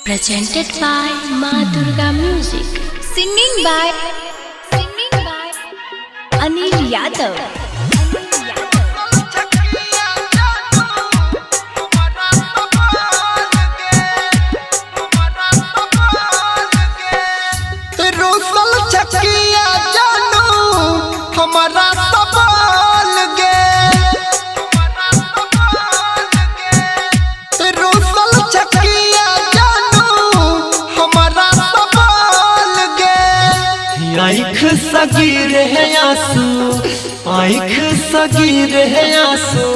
Presented by Ma Durga Music. Singing by Anil Yadav. हमारा सवाल गे रोसल चकिया जानू हमारा सवाल गे आँख सगीर है आंसू आँख सगीर है आंसू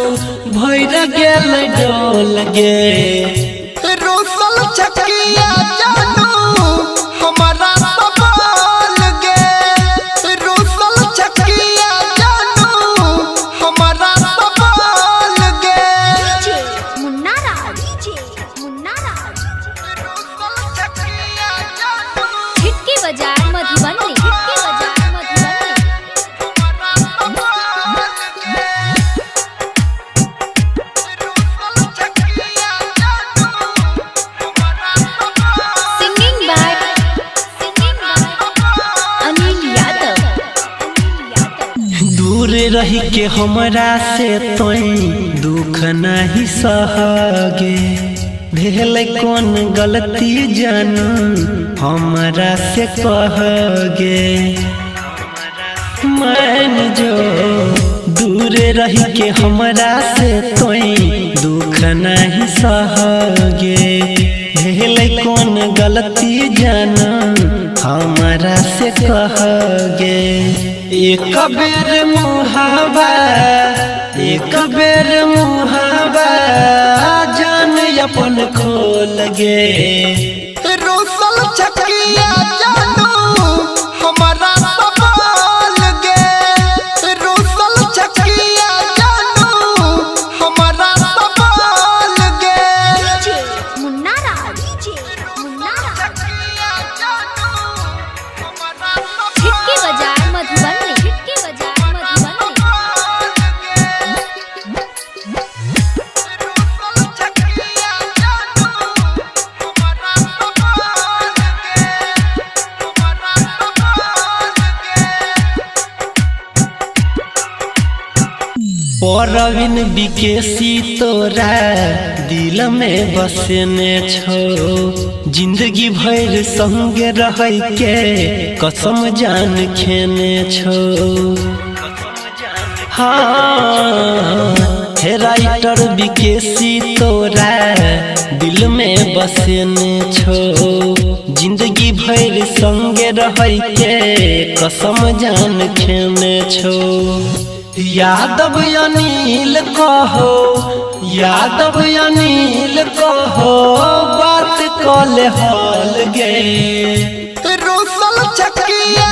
भैर गेल डोल गे रोसल चकिया जानू हमारा सवाल गे रोसल चकिया जानू हमारा सवाल गे मुन्ना राज रोसल चकिया जानू हिटकी बाजार Madhubani Singing by Anil Yadav. दूर रही के हमरा से तोई दुख नहीं सहगे भेल कौन गलती जानू हमरा से कहगे मान जो दूर रही के हमरा से तोई दुख नहीं सहगे भेल कौन गलती जानू हमरा से कहगे एक बेर मुहावा जान अपन खोल गे रोसल चकिया जानू हमारा सवाल गे रोसल चकिया जानू हमारा सवाल गे मुन्ना राज हिटकी बाजार मधुबनी परवीन विकेसी तोरा दिल में बसने छो जिंदगी भर संगे रह के कसम जान खेने छो हाँ हे राइटर विकेसी तोरा दिल में बसने छो जिंदगी भर संगे रह के कसम जान खेने छो यादव अनिल कहो बात कले हल गे रोसल चकिया